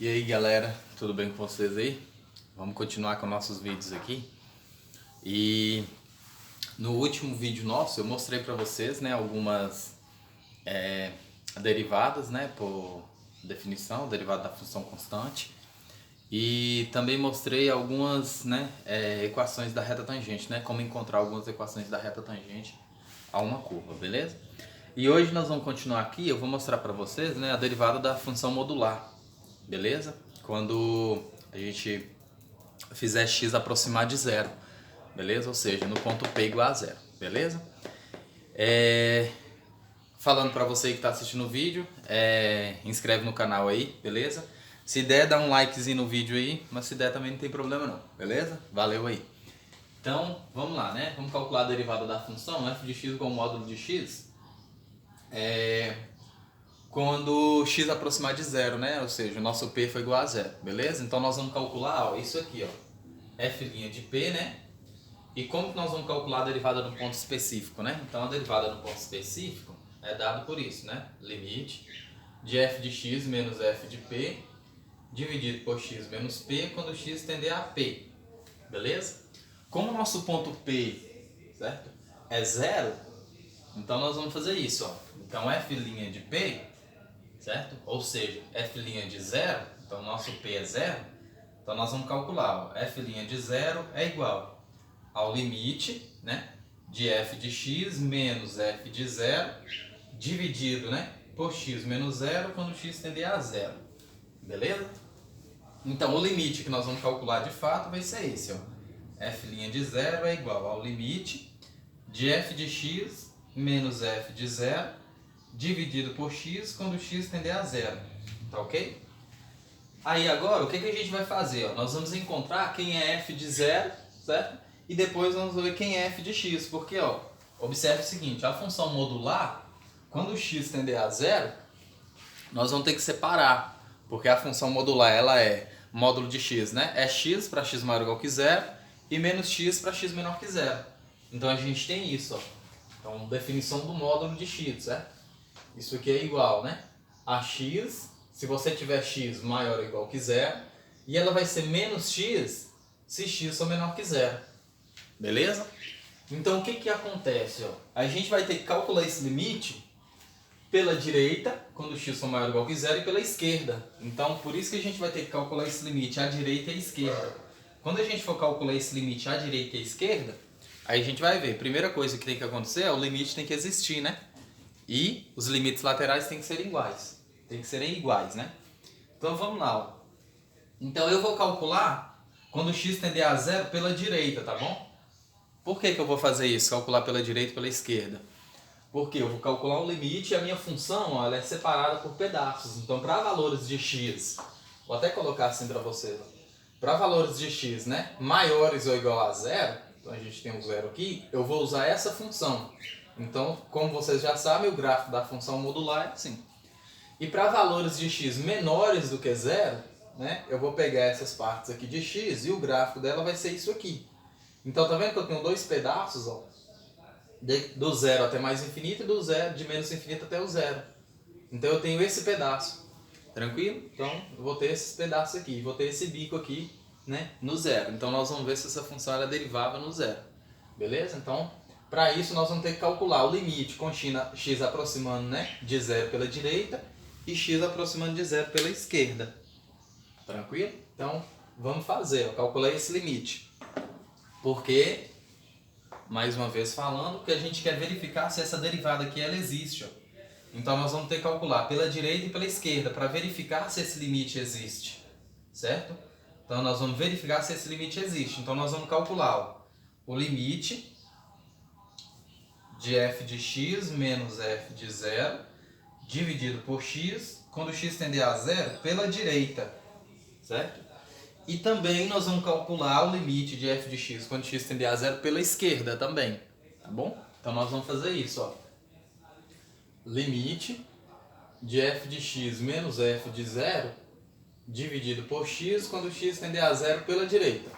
E aí galera, tudo bem com vocês aí? Vamos continuar com nossos vídeos aqui. E no último vídeo nosso eu mostrei para vocês, né, algumas derivadas, né, por definição, derivada da função constante. E também mostrei algumas, né, equações da reta tangente, né, como encontrar algumas equações da reta tangente a uma curva, beleza? E hoje nós vamos continuar aqui, eu vou mostrar para vocês, né, a derivada da função modular, beleza? Quando a gente fizer x aproximar de zero, beleza? Ou seja, no ponto P igual a zero, beleza? Falando para você que está assistindo o vídeo, inscreve no canal aí, beleza? Se der, dá um likezinho no vídeo aí, mas se der também não tem problema não, beleza? Valeu aí! Então, vamos lá, né? Vamos calcular a derivada da função f de x igual ao módulo de x. Quando x aproximar de zero, né? Ou seja, o nosso P foi igual a zero, beleza? Então nós vamos calcular, ó, isso aqui, ó, f' de P, né? E como que nós vamos calcular a derivada no ponto específico, né? Então a derivada no ponto específico é dado por isso, né? Limite de f de x menos f de P dividido por x menos P quando x tender a P, beleza? Como o nosso ponto P, certo, é zero, então nós vamos fazer isso, ó. Então f' de P, certo? Ou seja, f' de zero, então nosso P é zero, então nós vamos calcular, ó, f' de zero é igual ao limite, né, de f de x menos f de zero dividido, né, por x menos zero quando x tender a zero, beleza? Então o limite que nós vamos calcular de fato vai ser esse, ó, f' de zero é igual ao limite de f de x menos f de zero dividido por x quando x tender a zero, tá ok? Aí agora o que a gente vai fazer? Ó? Nós vamos encontrar quem é f de zero, certo? E depois vamos ver quem é f de x, porque ó, observe o seguinte, a função modular, quando x tender a zero, nós vamos ter que separar, porque a função modular ela é módulo de x, né? É x para x maior ou igual que zero e menos x para x menor que zero. Então a gente tem isso, ó. Então definição do módulo de x, certo? Isso aqui é igual, né, a x, se você tiver x maior ou igual que zero, e ela vai ser menos x se x for menor que zero. Beleza? Então o que acontece? Ó? A gente vai ter que calcular esse limite pela direita, quando x for maior ou igual que zero, e pela esquerda. Então por isso que a gente vai ter que calcular esse limite à direita e à esquerda. Quando a gente for calcular esse limite à direita e à esquerda, aí a gente vai ver, primeira coisa que tem que acontecer é o limite tem que existir, né? E os limites laterais têm que serem iguais. Tem que serem iguais, né? Então vamos lá. Ó. Então eu vou calcular quando x tender a zero pela direita, tá bom? Por que eu vou fazer isso? Calcular pela direita e pela esquerda? Porque eu vou calcular um limite e a minha função, ó, ela é separada por pedaços. Então para valores de x, vou até colocar assim para vocês. Para valores de x, né, maiores ou igual a zero, então a gente tem um zero aqui, eu vou usar essa função. Então, como vocês já sabem, o gráfico da função modular é assim. E para valores de x menores do que zero, né, eu vou pegar essas partes aqui de x e o gráfico dela vai ser isso aqui. Então, tá vendo que eu tenho dois pedaços, ó, do zero até mais infinito e do zero, de menos infinito até o zero. Então, eu tenho esse pedaço. Tranquilo? Então, eu vou ter esses pedaços aqui, vou ter esse bico aqui, né, no zero. Então, nós vamos ver se essa função é derivável no zero. Beleza? Então, para isso, nós vamos ter que calcular o limite com x aproximando, né, de zero pela direita e x aproximando de zero pela esquerda. Tranquilo? Então, vamos fazer, ó, calcular esse limite. Porque, mais uma vez falando, que a gente quer verificar se essa derivada aqui ela existe. Ó. Então, nós vamos ter que calcular pela direita e pela esquerda para verificar se esse limite existe. Certo? Então, nós vamos verificar se esse limite existe. Então, nós vamos calcular, ó, o limite de f de x menos f de zero dividido por x, quando x tender a zero, pela direita, certo? E também nós vamos calcular o limite de f de x quando x tender a zero pela esquerda também, tá bom? Então nós vamos fazer isso, ó. Limite de f de x menos f de zero dividido por x quando x tender a zero pela direita.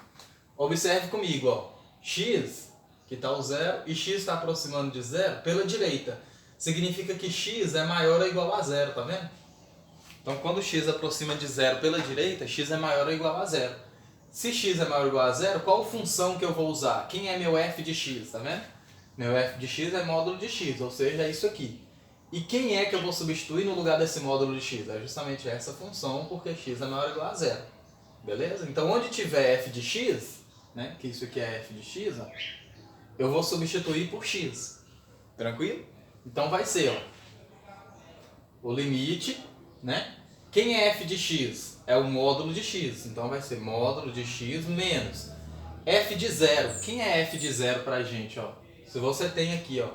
Observe comigo, ó. X, que está o zero, e x está aproximando de zero pela direita. Significa que x é maior ou igual a zero, tá vendo? Então, quando x aproxima de zero pela direita, x é maior ou igual a zero. Se x é maior ou igual a zero, qual função que eu vou usar? Quem é meu f de x, tá vendo? Meu f de x é módulo de x, ou seja, é isso aqui. E quem é que eu vou substituir no lugar desse módulo de x? É justamente essa função, porque x é maior ou igual a zero. Beleza? Então, onde tiver f de x, né, que isso aqui é f de x, ó, eu vou substituir por x. Tranquilo? Então, vai ser ó, o limite, né? Quem é f de x? É o módulo de x. Então, vai ser módulo de x menos f de zero. Quem é f de zero pra gente? Ó? Se você tem aqui, ó,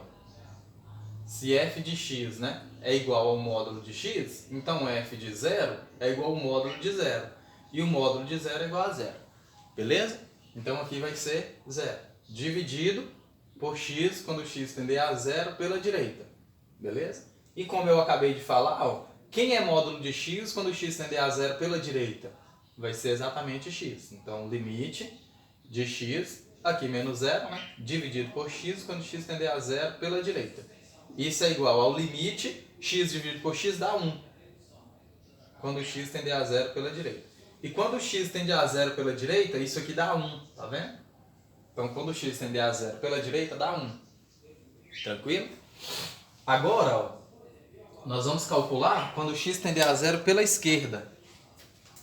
se f de x, né, é igual ao módulo de x, então f de zero é igual ao módulo de zero. E o módulo de zero é igual a zero. Beleza? Então aqui vai ser zero. Dividido por x quando x tender a zero pela direita. Beleza? E como eu acabei de falar, ó, quem é módulo de x quando x tender a zero pela direita? Vai ser exatamente x. Então limite de x, aqui menos zero, né, dividido por x quando x tender a zero pela direita. Isso é igual ao limite, x dividido por x dá 1. Quando x tender a zero pela direita. E quando x tende a zero pela direita, isso aqui dá 1, tá vendo? Então, quando x tender a zero pela direita, dá 1. Tranquilo? Agora, ó, nós vamos calcular quando x tender a zero pela esquerda.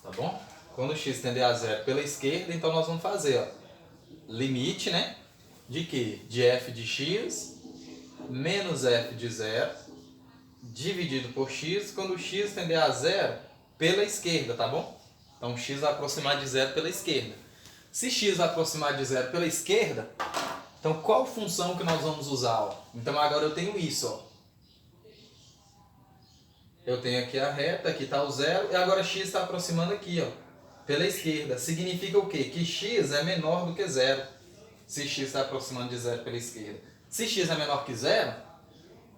Tá bom? Quando x tender a zero pela esquerda, então nós vamos fazer, ó, limite, né? De quê? De f de x menos f de zero dividido por x quando x tender a zero pela esquerda, tá bom? Então, x vai aproximar de zero pela esquerda. Se x vai aproximar de zero pela esquerda, então qual função que nós vamos usar? Ó? Então, agora eu tenho isso. Ó. Eu tenho aqui a reta, aqui está o zero, e agora x está aproximando aqui, ó, pela esquerda. Significa o quê? Que x é menor do que zero, se x está aproximando de zero pela esquerda. Se x é menor que zero,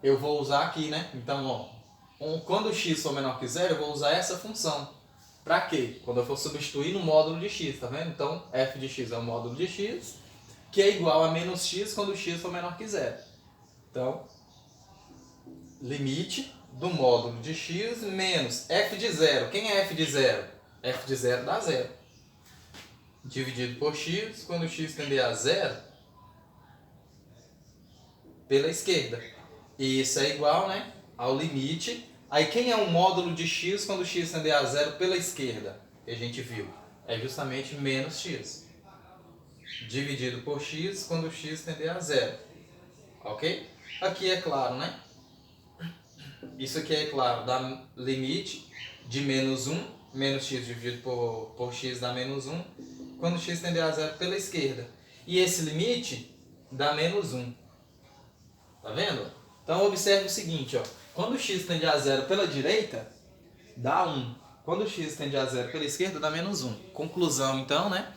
eu vou usar aqui, né? Então, ó, quando x for menor que zero, eu vou usar essa função. Para quê? Quando eu for substituir no módulo de x, tá vendo? Então, f de x é o módulo de x, que é igual a menos x quando x for menor que zero. Então, limite do módulo de x menos f de zero. Quem é f de zero? F de zero dá zero. Dividido por x, quando x tender a zero, pela esquerda. E isso é igual, né, ao limite. Aí quem é o módulo de x quando x tender a zero pela esquerda? Que a gente viu. É justamente menos x. Dividido por x quando x tender a zero. Ok? Aqui é claro, né? Isso aqui é claro, dá limite de menos 1. Menos x dividido por x dá menos 1. Quando x tender a zero pela esquerda. E esse limite dá menos 1. Tá vendo? Então observe o seguinte, ó. Quando x tende a zero pela direita, dá 1. Quando x tende a zero pela esquerda, dá menos 1. Conclusão, então, né?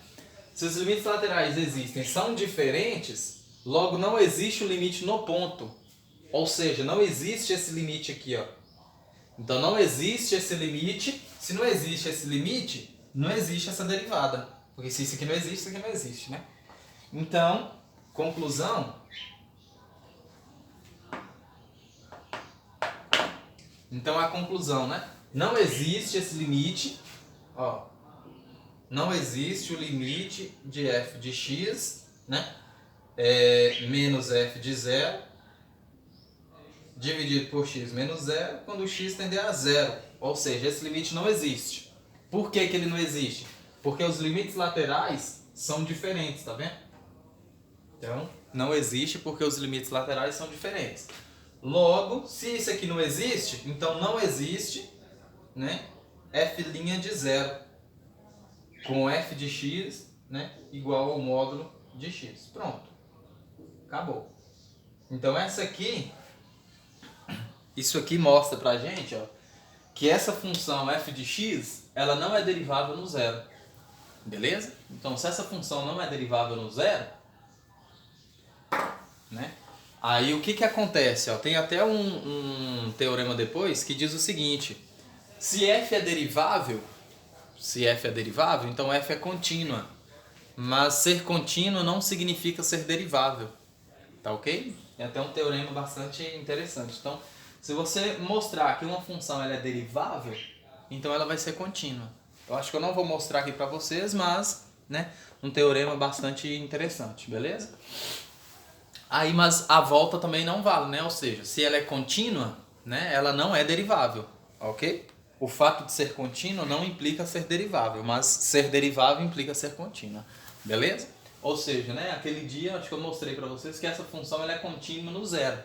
Se os limites laterais existem, são diferentes, logo não existe o limite no ponto. Ou seja, não existe esse limite aqui, ó. Então não existe esse limite. Se não existe esse limite, não existe essa derivada. Porque se isso aqui não existe, isso aqui não existe, né? Então, conclusão... Então a conclusão, né? Não existe esse limite, ó. Não existe o limite de f de x, né? Menos f de zero dividido por x menos zero quando x tender a zero. Ou seja, esse limite não existe. Por que que ele não existe? Porque os limites laterais são diferentes, tá vendo? Então, não existe porque os limites laterais são diferentes. Logo, se isso aqui não existe, então não existe, né, f' de zero com f de x, né, igual ao módulo de x. Pronto. Acabou. Então essa aqui, isso aqui mostra pra gente, ó, que essa função f de x, ela não é derivável no zero. Beleza? Então se essa função não é derivável no zero, né? Aí o que que acontece? Ó, tem até um teorema depois que diz o seguinte: se f é derivável, então f é contínua. Mas ser contínua não significa ser derivável. Tá ok? É até um teorema bastante interessante. Então, se você mostrar que uma função ela é derivável, então ela vai ser contínua. Eu acho que eu não vou mostrar aqui para vocês, mas, né, um teorema bastante interessante, beleza? Aí, mas a volta também não vale, né? Ou seja, se ela é contínua, né, ela não é derivável, ok? O fato de ser contínua não implica ser derivável, mas ser derivável implica ser contínua, beleza? Ou seja, né, aquele dia acho que eu mostrei para vocês que essa função ela é contínua no zero,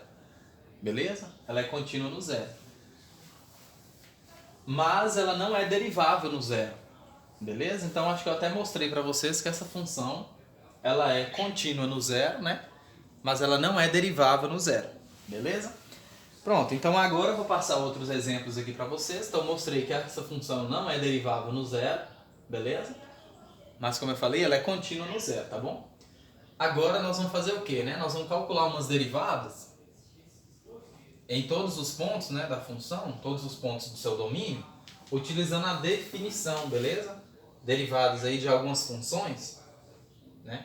beleza? Ela é contínua no zero. Mas ela não é derivável no zero, beleza? Então acho que eu até mostrei para vocês que essa função ela é contínua no zero, né? Mas ela não é derivável no zero, beleza? Pronto, então agora eu vou passar outros exemplos aqui para vocês. Então eu mostrei que essa função não é derivável no zero, beleza? Mas como eu falei, ela é contínua no zero, tá bom? Agora nós vamos fazer o quê, né? Nós vamos calcular umas derivadas em todos os pontos, né, da função, todos os pontos do seu domínio, utilizando a definição, beleza? Derivadas aí de algumas funções, né?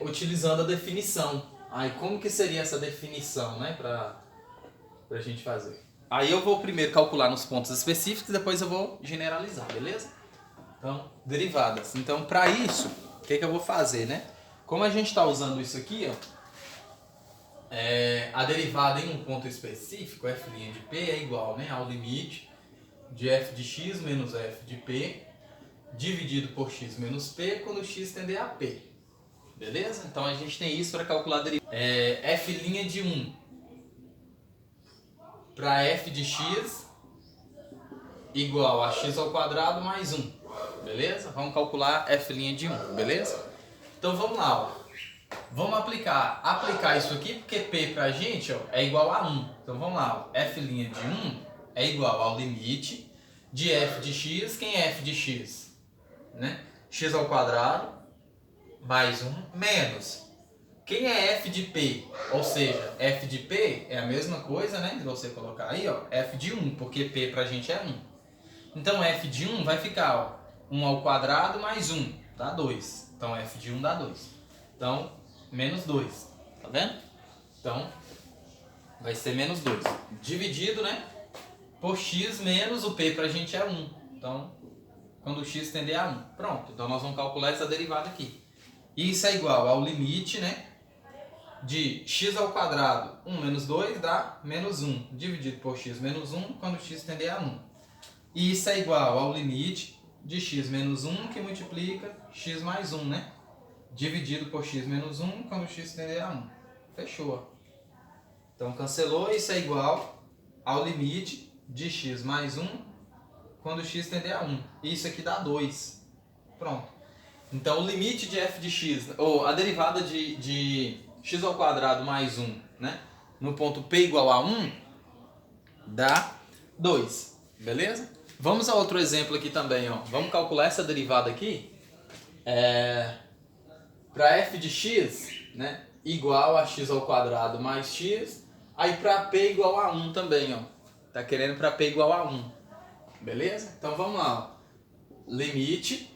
Utilizando a definição. Aí como que seria essa definição, né, pra gente fazer? Aí eu vou primeiro calcular nos pontos específicos, depois eu vou generalizar, beleza? Então, derivadas. Então, para isso, o que eu vou fazer, né? Como a gente está usando isso aqui, ó, a derivada em um ponto específico, f' de p, é igual, né, ao limite de f de x menos f de p dividido por x menos p quando x tender a p. Beleza? Então a gente tem isso para calcular a derivada. F' de 1 para f de x igual a x ao quadrado mais 1. Beleza? Vamos calcular f' de 1, beleza? Então vamos lá, ó. Vamos aplicar isso aqui, porque p pra gente, ó, é igual a 1. Então vamos lá, ó. F' de 1 é igual ao limite de f de x. Quem é f de x? Né? X ao quadrado mais 1 menos. Quem é f de p? Ou seja, f de p é a mesma coisa, né? Se você colocar aí, ó, f de 1, porque p pra gente é 1. Então f de 1 vai ficar, ó, 1 ao quadrado mais 1, dá 2. Então f de 1 dá 2. Então, menos 2, tá vendo? Então, vai ser menos 2. Dividido, né, por x menos o p pra gente é 1. Então, quando o x tender a 1. Pronto, então nós vamos calcular essa derivada aqui. E isso é igual ao limite, né, de x ao quadrado, 1 menos 2 dá menos 1. Dividido por x menos 1 quando x tender a 1. E isso é igual ao limite de x menos 1 que multiplica x mais 1, né? Dividido por x menos 1 quando x tender a 1. Fechou. Então cancelou, isso é igual ao limite de x mais 1 quando x tender a 1. Isso aqui dá 2. Pronto. Então o limite de f de x, ou a derivada de x ao quadrado mais 1, né? No ponto p igual a 1, dá 2. Beleza? Vamos a outro exemplo aqui também, ó. Vamos calcular essa derivada aqui. Para f de x, né, igual a x ao quadrado mais x, aí para p igual a 1 também, ó. Tá querendo para p igual a 1. Beleza? Então vamos lá, ó. Limite.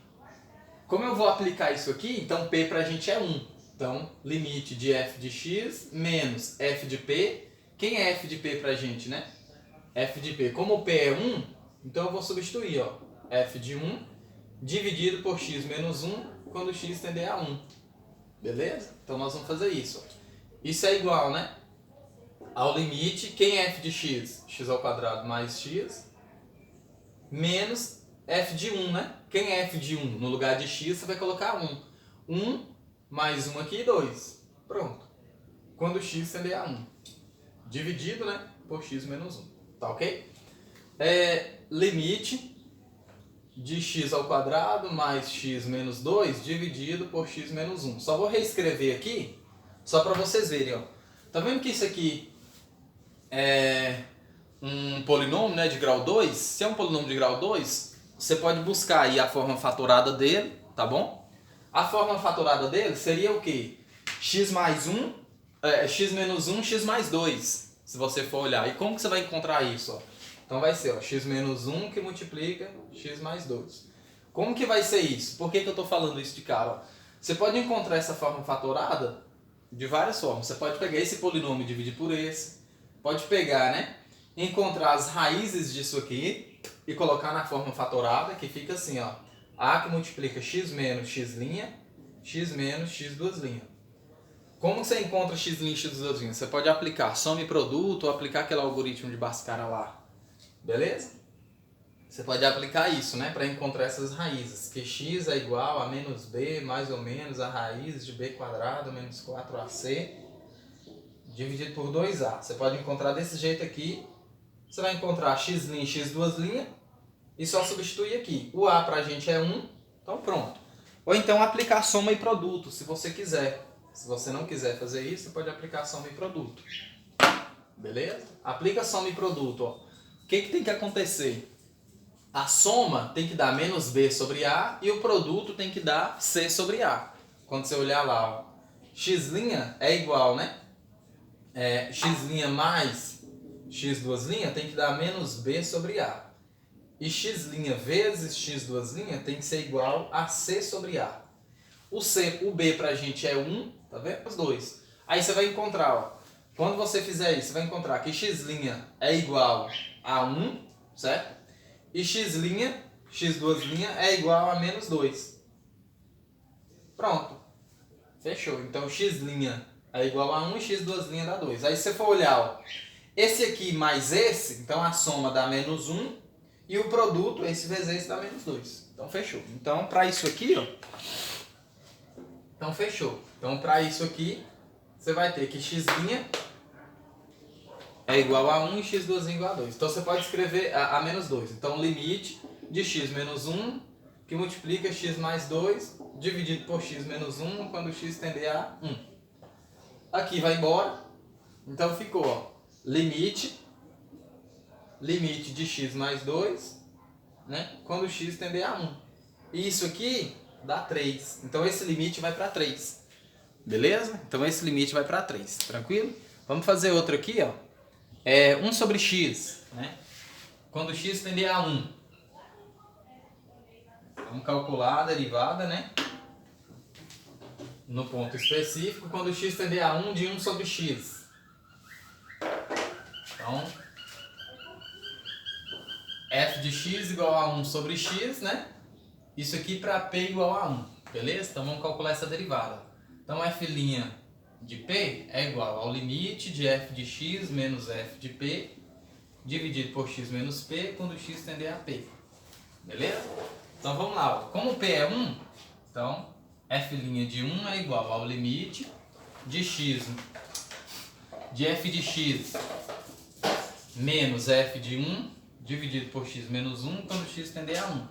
Como eu vou aplicar isso aqui, então p pra gente é 1. Então, limite de f de x menos f de p. Quem é f de p pra gente, né? F de p. Como o p é 1, então eu vou substituir, ó. F de 1 dividido por x menos 1 quando x tender a 1. Beleza? Então nós vamos fazer isso. Isso é igual, né, ao limite, quem é f de x? X ao quadrado mais x, menos f de 1, né? Quem é f de 1? No lugar de x você vai colocar 1. 1 mais 1 aqui, 2. Pronto. Quando x tender a 1. Dividido, né, por x menos 1. Tá ok? Limite de x ao quadrado mais x menos 2 dividido por x menos 1. Só vou reescrever aqui, só para vocês verem, ó. Tá vendo que isso aqui é um polinômio, né, de grau 2? Se é um polinômio de grau 2, você pode buscar aí a forma fatorada dele, tá bom? A forma fatorada dele seria o quê? X mais 1, x menos 1, x mais 2, se você for olhar. E como que você vai encontrar isso, ó? Então vai ser, ó, x menos 1 que multiplica x mais 2. Como que vai ser isso? Por que eu estou falando isso de cara? Ó? Você pode encontrar essa forma fatorada de várias formas. Você pode pegar esse polinômio e dividir por esse. Pode pegar, né? Encontrar as raízes disso aqui. e colocar na forma fatorada, que fica assim, ó. A que multiplica x menos x' x menos x2'. Como você encontra x' e x2'? Você pode aplicar soma e produto ou aplicar aquele algoritmo de Bhaskara lá. Beleza? Você pode aplicar isso, né, para encontrar essas raízes. Que x é igual a menos b mais ou menos a raiz de b quadrado menos 4ac dividido por 2a. Você pode encontrar desse jeito aqui. Você vai encontrar x' e x2' e só substituir aqui. O a pra gente é 1, então pronto. Ou então aplicar soma e produto, se você quiser. Se você não quiser fazer isso, você pode aplicar soma e produto. Beleza? Aplica soma e produto. Ó. O que tem que acontecer? A soma tem que dar menos b sobre a e o produto tem que dar c sobre a. Quando você olhar lá, ó, x' é igual, né? X' mais x2' tem que dar menos b sobre a. E x' vezes x2' tem que ser igual a c sobre a. O b pra gente é 1, tá vendo? Os dois. Aí você vai encontrar, ó, quando você fizer isso, você vai encontrar que x' é igual a 1, certo? E x', x2' é igual a menos 2. Pronto. Fechou. Então x' é igual a 1 e x2' dá 2. Aí se você for olhar, ó, esse aqui mais esse, então a soma dá menos 1 e o produto, esse vezes esse, dá menos 2. Então fechou. Então para isso aqui, ó, então fechou. Então para isso aqui, você vai ter que x' é igual a 1 e x2' igual a 2. Então você pode escrever a menos 2. Então limite de x menos 1, que multiplica x mais 2, dividido por x menos 1, quando x tender a 1. Aqui vai embora. Então ficou, ó, limite de x mais 2, né, quando x tender a 1. E isso aqui dá 3. Então esse limite vai para 3. Beleza? Então esse limite vai para 3. Tranquilo? Vamos fazer outro aqui, ó. 1 sobre x, né? Quando x tender a 1. Vamos calcular a derivada, né? No ponto específico, quando x tender a 1 de 1 sobre x. Então, f de x igual a 1 sobre x, né? Isso aqui para p igual a 1, beleza? Então vamos calcular essa derivada. Então f' de p é igual ao limite de f de x menos f de p dividido por x menos p quando x tender a p. Beleza? Então vamos lá. Ó. Como p é 1, então f' de 1 é igual ao limite de x de f de x menos f de 1 dividido por x menos 1 quando x tender a 1.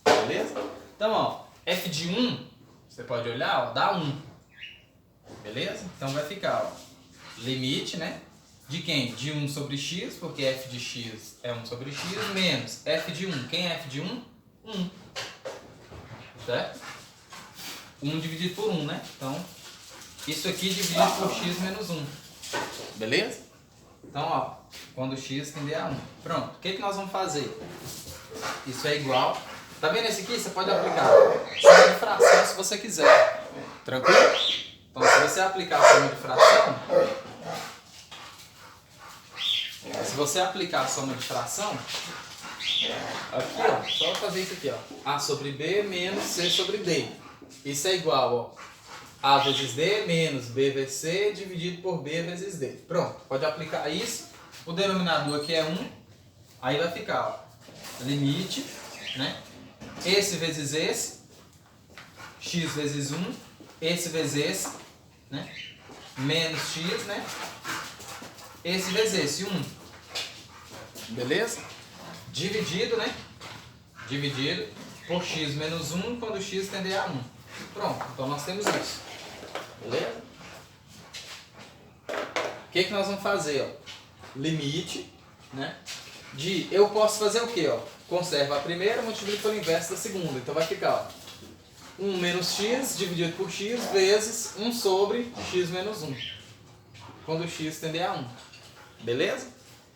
Beleza? Então, ó, f de 1, você pode olhar, ó, dá 1. Beleza? Então vai ficar, ó, limite, né? De quem? De 1 sobre x, porque f de x é 1 sobre x, menos f de 1. Quem é f de 1? 1. Certo? 1 dividido por 1, né? Então, isso aqui dividido por x menos 1. Beleza? Então, ó, quando x tender a 1. Pronto. O que nós vamos fazer? Isso é igual. Tá vendo esse aqui? Você pode aplicar soma de fração se você quiser. Tranquilo? Então, se você aplicar a soma de fração, aqui, ó, só fazer isso aqui, ó, a sobre b menos c sobre d. Isso é igual, ó, a vezes d menos b vezes c dividido por b vezes d. Pronto, pode aplicar isso. O denominador aqui é 1, aí vai ficar, ó, limite, né? Esse vezes esse, x vezes 1, esse vezes esse, né? Menos x, né? Esse vezes esse, 1. Beleza? Dividido, né? Dividido por x menos 1 quando x tender a 1. Pronto, então nós temos isso. Beleza? O que nós vamos fazer? Ó? Limite, né? Eu posso fazer o quê? Ó? Conserva a primeira, multiplica pelo inverso da segunda. Então vai ficar, ó, 1 menos x dividido por x vezes 1 sobre x menos 1. Quando x tender a 1. Beleza?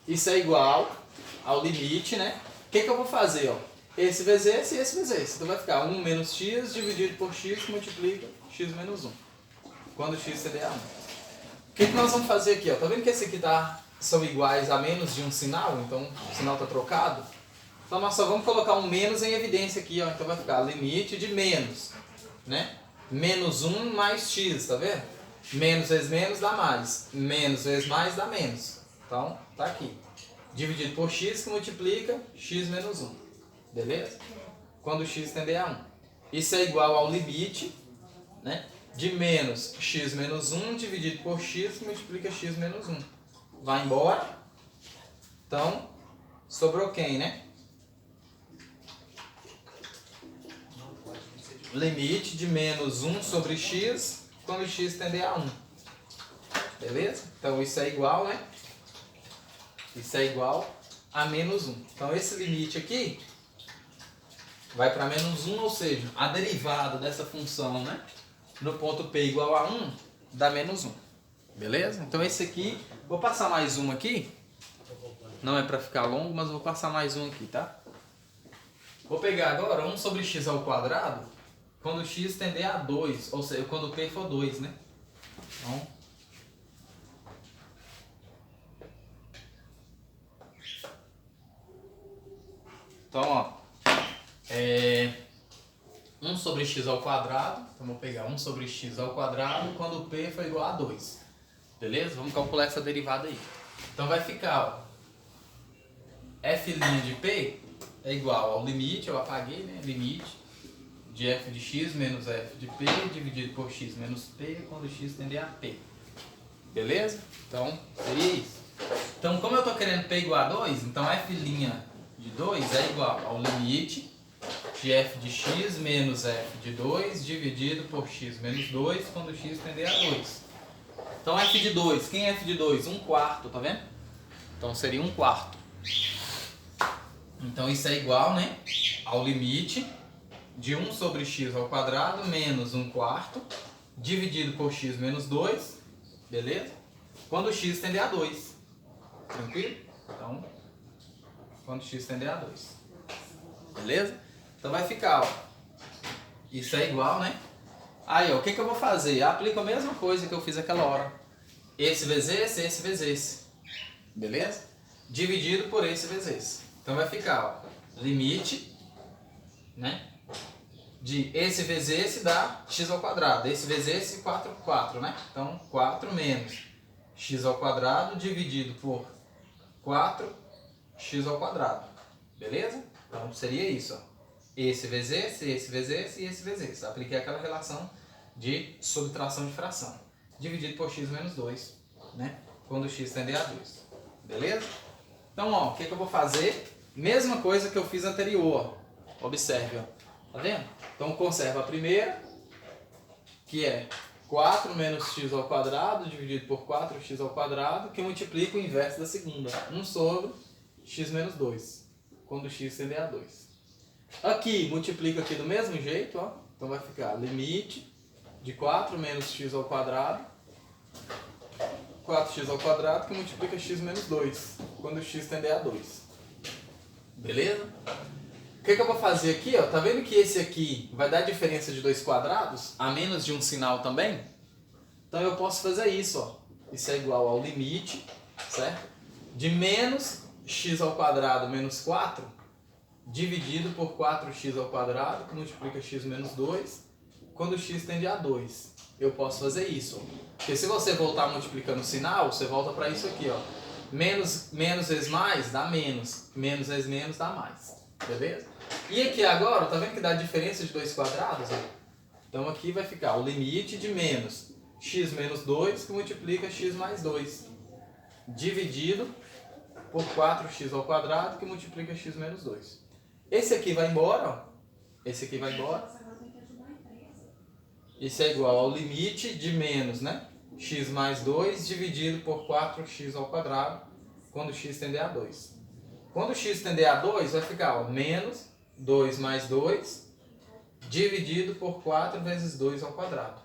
Isso é igual ao limite, né? O que eu vou fazer? Ó? Esse vezes esse e esse vezes esse. Então vai ficar 1 menos x dividido por x multiplica x menos 1. Quando x tender a 1. O que nós vamos fazer aqui? Ó? Tá vendo que esse aqui são iguais a menos de um sinal? Então o sinal está trocado. Então nós só vamos colocar um menos em evidência aqui, ó. Então vai ficar limite de menos, né? Menos 1 mais x, tá vendo? Menos vezes menos dá mais. Menos vezes mais dá menos. Então, tá aqui. Dividido por x que multiplica x menos 1. Beleza? Quando x tender a 1. Isso é igual ao limite, né, de menos x menos 1 dividido por x que multiplica x menos 1. Vai embora. Então, sobrou quem, né? Limite de menos 1 sobre x quando x tender a 1. Beleza? Então isso é igual, né? Isso é igual a menos 1. Então esse limite aqui vai para menos 1, ou seja, a derivada dessa função, né, no ponto P igual a 1 dá menos 1. Beleza? Então esse aqui, vou passar mais um aqui. Não é para ficar longo, mas vou passar mais um aqui, tá? Vou pegar agora 1 sobre x ao quadrado quando x tender a 2, ou seja, quando P for 2, né? Então, ó, 1 sobre x ao quadrado, então vou pegar 1 sobre x ao quadrado quando P for igual a 2. Beleza? Vamos calcular essa derivada aí. Então vai ficar, ó, f' de P é igual ao limite, eu apaguei, né? Limite de f de x menos f de P dividido por x menos P quando x tender a P. Beleza? Então, seria isso. Então, como eu estou querendo P igual a 2, então f' de 2 é igual ao limite de f de x menos f de 2 dividido por x menos 2 quando x tender a 2. Então, f de 2, quem é f de 2? 1/4, tá vendo? Então, seria 1/4. Então, isso é igual, né, ao limite de 1 sobre x ao quadrado menos 1/4 dividido por x menos 2, beleza? Quando x tender a 2. Tranquilo? Então, quando x tender a 2. Beleza? Então vai ficar, ó, isso é igual, né? Aí, ó, o que eu vou fazer? Aplico a mesma coisa que eu fiz aquela hora. Esse vezes esse vezes esse. Beleza? Dividido por esse vezes esse. Então vai ficar, ó, limite, né, de esse vezes esse dá x ao quadrado. Esse vezes esse, 4, né? Então, 4 menos x ao quadrado dividido por 4x ao quadrado. Beleza? Então, seria isso, ó. Esse vezes esse vezes esse e esse vezes esse. Apliquei aquela relação de subtração de fração. Dividido por x menos 2, né? Quando x tender a 2. Beleza? Então, ó, o que eu vou fazer? Mesma coisa que eu fiz anterior, ó. Observe, ó. Tá vendo? Então, conserva a primeira, que é 4 menos x ao quadrado dividido por 4x ao quadrado, que multiplica o inverso da segunda. 1 sobre x menos 2, quando x tender a 2. Aqui, multiplica aqui do mesmo jeito, ó. Então vai ficar limite de 4 menos x ao quadrado, 4x ao quadrado, que multiplica x menos 2, quando x tender a 2. Beleza? O que eu vou fazer aqui, ó? Tá vendo que esse aqui vai dar diferença de 2 quadrados, a menos de um sinal também? Então eu posso fazer isso, ó. Isso é igual ao limite, certo? De menos x ao quadrado menos 4, dividido por 4x ao quadrado, que multiplica x menos 2, quando x tende a 2. Eu posso fazer isso, ó. Porque se você voltar multiplicando o sinal, você volta para isso aqui, ó. Menos vezes mais dá menos. Menos vezes menos dá mais. Beleza? E aqui agora, tá vendo que dá a diferença de 2 quadrados? Ó? Então aqui vai ficar o limite de menos x menos 2, que multiplica x mais 2. Dividido por 4x ao quadrado, que multiplica x menos 2. Esse aqui vai embora, ó. Esse aqui vai embora. Isso é igual ao limite de menos, né? X mais 2 dividido por 4x ao quadrado, quando x tender a 2. Quando x tender a 2, vai ficar, ó, menos 2 mais 2 dividido por 4 vezes 2 ao quadrado.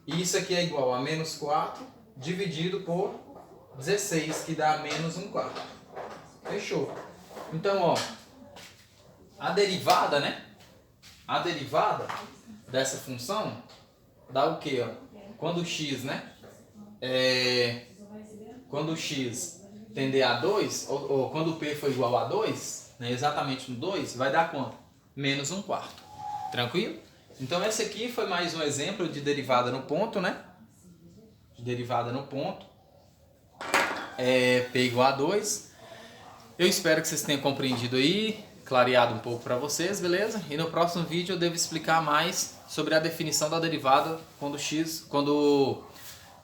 E isso aqui é igual a menos 4 dividido por 16, que dá menos 1/4. Fechou. Então, ó, a derivada, né? A derivada dessa função dá o quê, ó? Quando x, né? Quando x tender a 2, ou quando P for igual a 2, né, exatamente no 2, vai dar quanto? Menos 1/4. Tranquilo? Então esse aqui foi mais um exemplo de derivada no ponto, né? De derivada no ponto. P igual a 2. Eu espero que vocês tenham compreendido aí, clareado um pouco para vocês, beleza? E no próximo vídeo eu devo explicar mais sobre a definição da derivada quando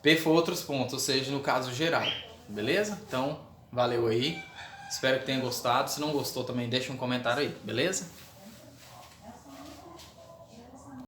P for outros pontos, ou seja, no caso geral, beleza? Então, valeu aí, espero que tenha gostado. Se não gostou também deixa um comentário aí, beleza?